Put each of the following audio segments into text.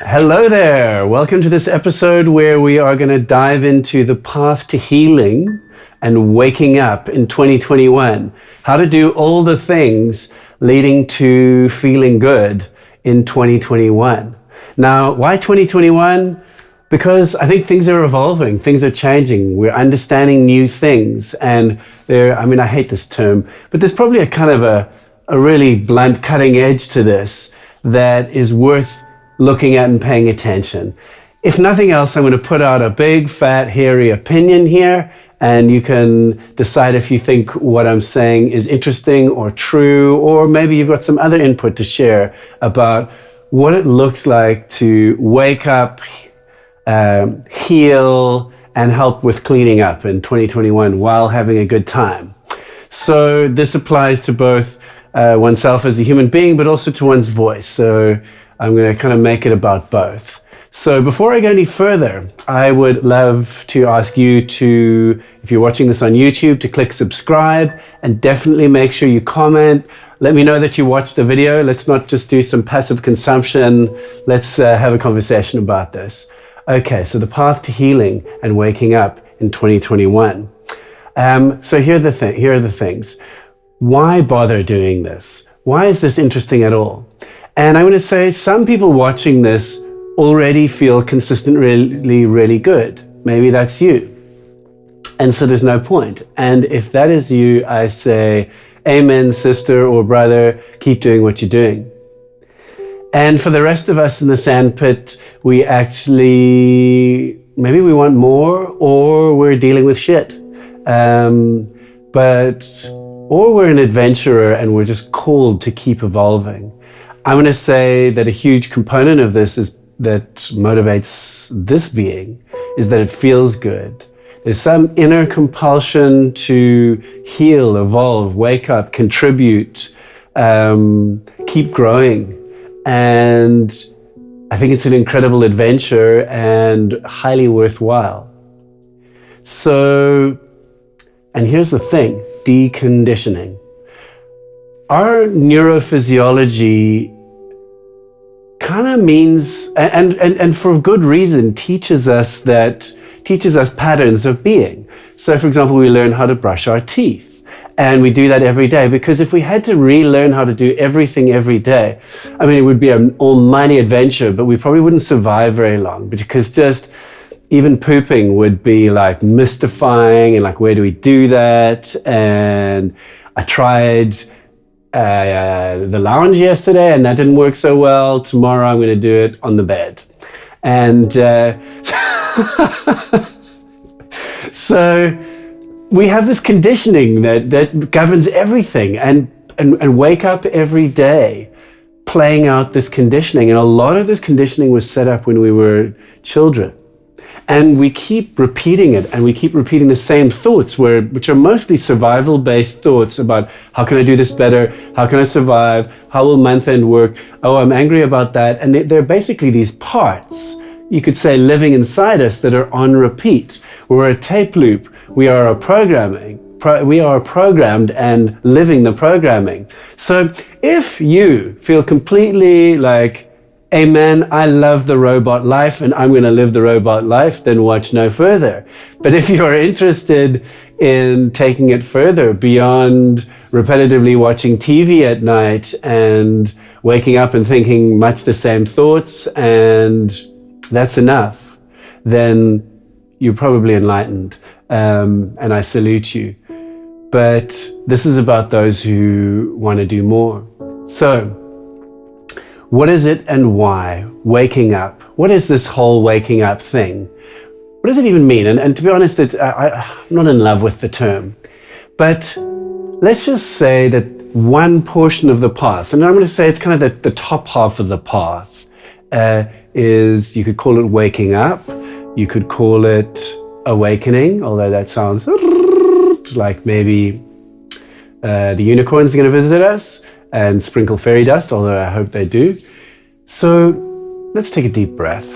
Hello there. Welcome to this episode where we are going to dive into the path to healing and waking up in 2021. How to do all the things leading to feeling good in 2021. Now, why 2021? Because I think things are evolving, things are changing, we're understanding new things, and I hate this term, but there's probably a kind of a really blunt cutting edge to this that is worth looking at and paying attention. If nothing else, I'm going to put out a big, fat, hairy opinion here, and you can decide if you think what I'm saying is interesting or true, or maybe you've got some other input to share about what it looks like to wake up, heal, and help with cleaning up in 2021 while having a good time. So this applies to both oneself as a human being, but also to one's voice. So I'm going to kind of make it about both. So before I go any further, I would love to ask you to, if you're watching this on YouTube, to click subscribe and definitely make sure you comment. Let me know that you watched the video. Let's not just do some passive consumption. Let's have a conversation about this. Okay, so the path to healing and waking up in 2021. So here are the things. Why bother doing this? Why is this interesting at all? And I'm going to say some people watching this already feel consistently really good. Maybe that's you. And so there's no point. And if that is you, I say, amen, sister or brother, keep doing what you're doing. And for the rest of us in the sandpit, we actually, maybe we want more, or we're dealing with shit. Or we're an adventurer and we're just called to keep evolving. I'm going to say that a huge component of this is that motivates this being is that it feels good. There's some inner compulsion to heal, evolve, wake up, contribute, keep growing. And I think it's an incredible adventure and highly worthwhile. So, and here's the thing, deconditioning. Our neurophysiology kind of means, and for good reason, teaches us patterns of being. So for example, we learn how to brush our teeth, and we do that every day, because if we had to relearn how to do everything every day, it would be an almighty adventure, but we probably wouldn't survive very long, because just even pooping would be like mystifying, and like, where do we do that? And I tried the lounge yesterday and that didn't work so well. Tomorrow I'm going to do it on the bed. And so we have this conditioning that governs everything, and wake up every day playing out this conditioning. And a lot of this conditioning was set up when we were children. And we keep repeating it, and we keep repeating the same thoughts, which are mostly survival-based thoughts about how can I do this better? How can I survive? How will month end work? Oh, I'm angry about that. And they're basically these parts, you could say, living inside us that are on repeat. We're a tape loop. We are programmed and living the programming. So if you feel completely like, amen, I love the robot life and I'm going to live the robot life, then watch no further. But if you're interested in taking it further beyond repetitively watching TV at night and waking up and thinking much the same thoughts, and that's enough, then you're probably enlightened, and I salute you. But this is about those who want to do more. So, what is it and why? Waking up. What is this whole waking up thing? What does it even mean? And to be honest, I'm not in love with the term. But let's just say that one portion of the path, and I'm going to say it's kind of the top half of the path, is, you could call it waking up. You could call it awakening, although that sounds like maybe the unicorns are going to visit us and sprinkle fairy dust, although I hope they do. So let's take a deep breath.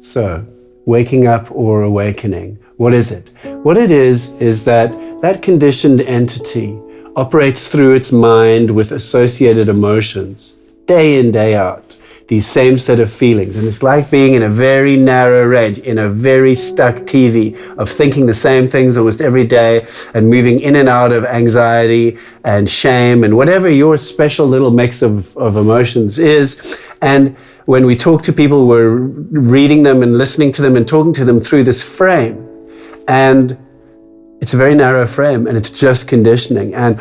So, waking up or awakening, what is it? What it is that conditioned entity operates through its mind with associated emotions, day in, day out, these same set of feelings. And it's like being in a very narrow range, in a very stuck TV of thinking the same things almost every day and moving in and out of anxiety and shame and whatever your special little mix of emotions is. And when we talk to people, we're reading them and listening to them and talking to them through this frame. And it's a very narrow frame, and it's just conditioning. And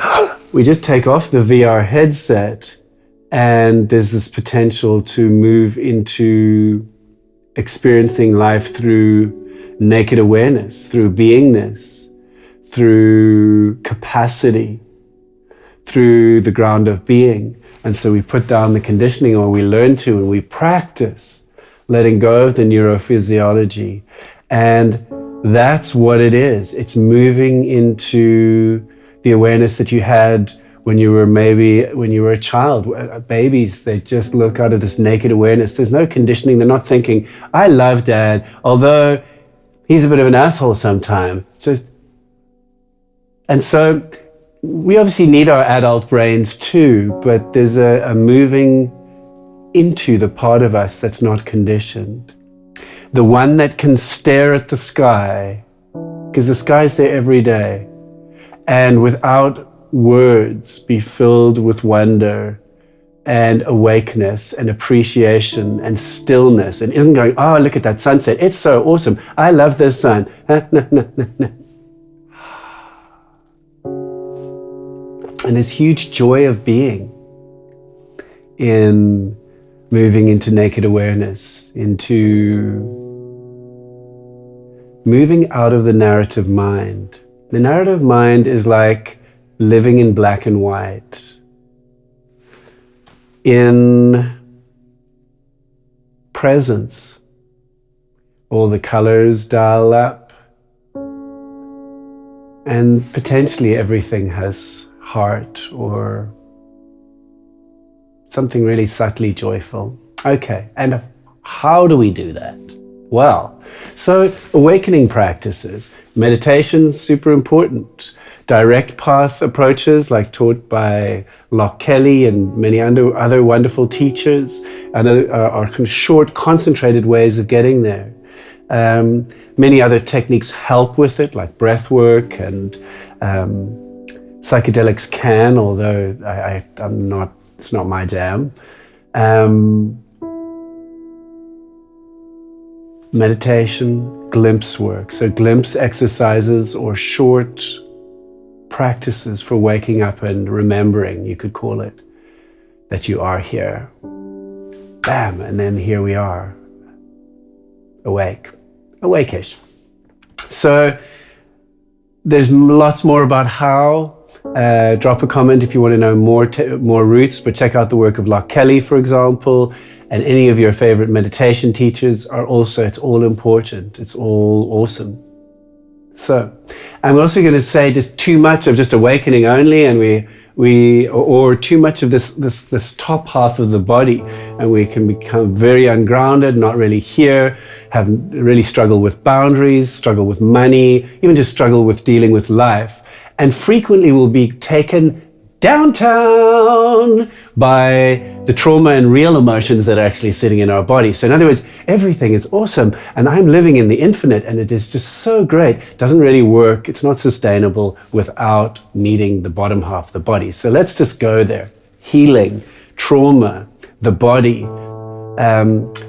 we just take off the VR headset, and there's this potential to move into experiencing life through naked awareness, through beingness, through capacity, through the ground of being. And so we put down the conditioning, or we learn to, and we practice letting go of the neurophysiology. And that's what it is. It's moving into the awareness that you had when you were a child. Babies, they just look out of this naked awareness. There's no conditioning. They're not thinking, I love dad, although he's a bit of an asshole sometimes. And so we obviously need our adult brains too, but there's a moving into the part of us that's not conditioned. The one that can stare at the sky, because the sky's there every day, and without words be filled with wonder and awakeness and appreciation and stillness, and isn't going, oh, look at that sunset, it's so awesome, I love this sun. And this huge joy of being in moving into naked awareness, into moving out of the narrative mind. The narrative mind is like living in black and white. In presence, all the colors dial up, and potentially everything has heart or something really subtly joyful. Okay, and how do we do that? Well, so awakening practices, meditation, super important. Direct path approaches like taught by Locke Kelly and many other wonderful teachers, and are short, concentrated ways of getting there. Many other techniques help with it, like breath work, and psychedelics can, although it's not my jam. Meditation, glimpse work. So glimpse exercises or short practices for waking up and remembering, you could call it, that you are here. Bam, and then here we are, awake-ish. So there's lots more about how. Drop a comment if you want to know more roots, but check out the work of Locke Kelly, for example, and any of your favorite meditation teachers are also, it's all important, it's all awesome. So I'm also going to say just too much of just awakening only, and or too much of this top half of the body, and we can become very ungrounded, not really here, really struggle with boundaries, struggle with money, even just struggle with dealing with life. And frequently will be taken downtown by the trauma and real emotions that are actually sitting in our body. So in other words, everything is awesome, and I'm living in the infinite, and it is just so great. It doesn't really work. It's not sustainable without meeting the bottom half of the body. So let's just go there. Healing, trauma, the body,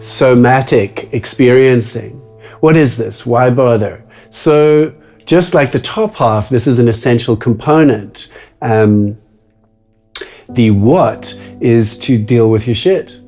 somatic experiencing. What is this? Why bother? So just like the top half, this is an essential component. The what is to deal with your shit.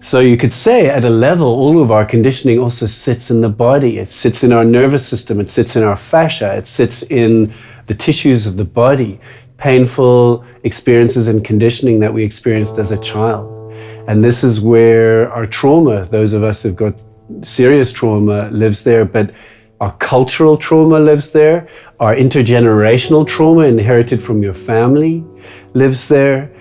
So you could say at a level, all of our conditioning also sits in the body. It sits in our nervous system. It sits in our fascia. It sits in the tissues of the body. Painful experiences and conditioning that we experienced as a child. And this is where our trauma, those of us who've got serious trauma, lives there. But our cultural trauma lives there. Our intergenerational trauma inherited from your family lives there.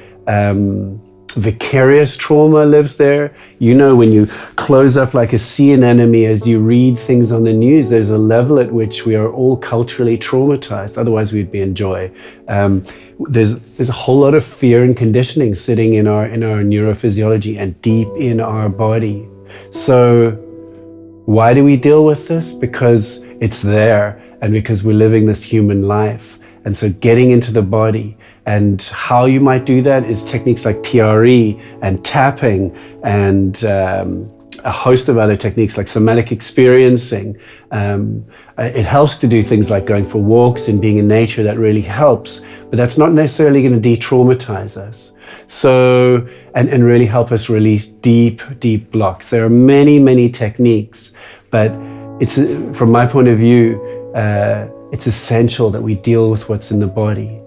vicarious trauma lives there. You know, when you close up like a sea anemone as you read things on the news, there's a level at which we are all culturally traumatized. Otherwise, we'd be in joy. There's a whole lot of fear and conditioning sitting in our neurophysiology and deep in our body. So why do we deal with this? Because it's there, and because we're living this human life. And so getting into the body, and how you might do that is techniques like TRE and tapping and a host of other techniques like somatic experiencing. It helps to do things like going for walks and being in nature. That really helps, but that's not necessarily going to de-traumatize us. So, and really help us release deep, deep blocks. There are many, many techniques, but it's, from my point of view, it's essential that we deal with what's in the body.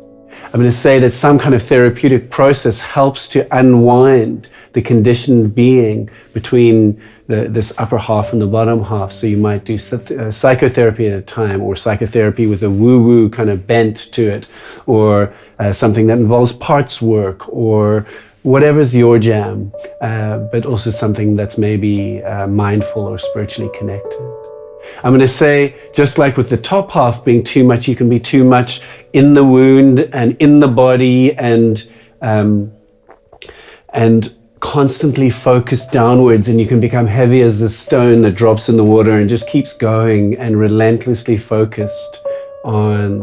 I'm going to say that some kind of therapeutic process helps to unwind the conditioned being between this upper half and the bottom half. So you might do psychotherapy at a time, or psychotherapy with a woo-woo kind of bent to it, or something that involves parts work, or whatever's your jam, but also something that's maybe mindful or spiritually connected. I'm going to say, just like with the top half being too much, you can be too much in the wound and in the body, and constantly focused downwards, and you can become heavy as a stone that drops in the water and just keeps going and relentlessly focused on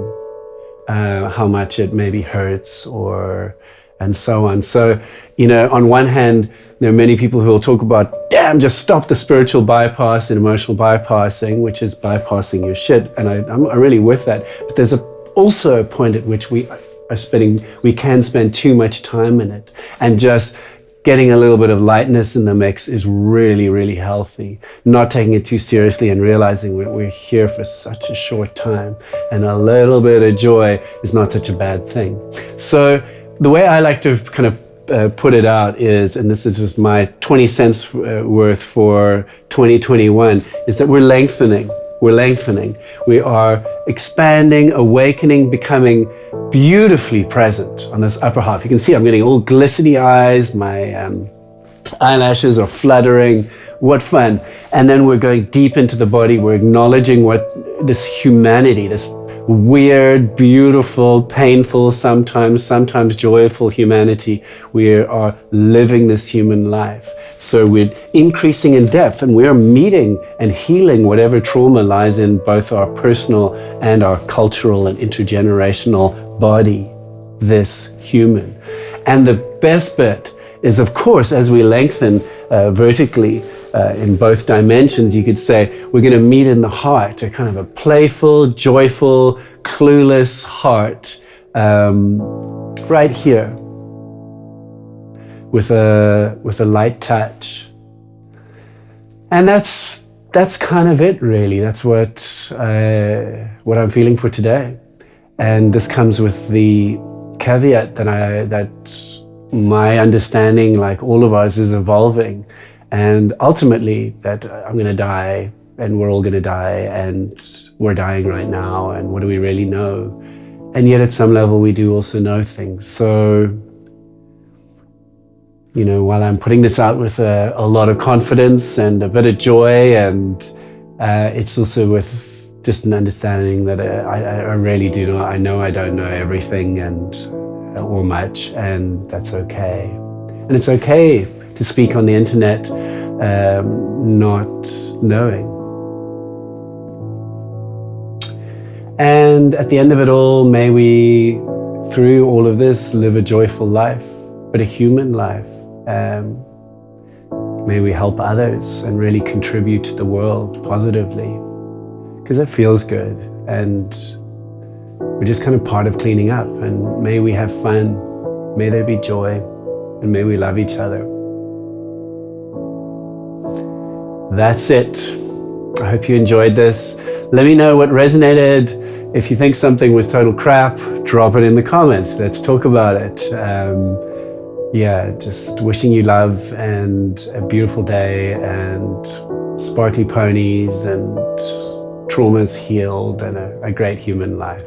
how much it maybe hurts, or and so on. So, you know, on one hand, there are many people who will talk about, damn, just stop the spiritual bypass and emotional bypassing, which is bypassing your shit. And I'm really with that. But there's also a point at which we can spend too much time in it. And just getting a little bit of lightness in the mix is really, really healthy. Not taking it too seriously and realizing we're here for such a short time. And a little bit of joy is not such a bad thing. So the way I like to kind of put it out is, and this is just my 20 cents worth for 2021, is that we're lengthening. We're lengthening. We are expanding, awakening, becoming beautifully present on this upper half. You can see I'm getting all glistening eyes, my eyelashes are fluttering. What fun. And then we're going deep into the body. We're acknowledging what this humanity, this weird, beautiful, painful, sometimes joyful humanity. We are living this human life. So we're increasing in depth, and we're meeting and healing whatever trauma lies in both our personal and our cultural and intergenerational body, this human. And the best bit is, of course, as we lengthen vertically, in both dimensions, you could say we're going to meet in the heart, a kind of a playful, joyful, clueless heart, right here, with a light touch. And that's kind of it, really. That's what I'm feeling for today. And this comes with the caveat that my understanding, like all of ours, is evolving. And ultimately that I'm going to die, and we're all going to die, and we're dying right now, and what do we really know? And yet at some level we do also know things. So, you know, while I'm putting this out with a lot of confidence and a bit of joy, and it's also with just an understanding that I really do know. I know I don't know everything or much, and that's okay. And it's okay to speak on the internet not knowing. And at the end of it all, may we, through all of this, live a joyful life, but a human life. May we help others and really contribute to the world positively, because it feels good, and we're just kind of part of cleaning up. And may we have fun, may there be joy, and may we love each other. That's it. I hope you enjoyed this. Let me know what resonated. If you think something was total crap, drop it in the comments. Let's talk about it. Yeah, just wishing you love and a beautiful day, and sparkly ponies and traumas healed, and a great human life.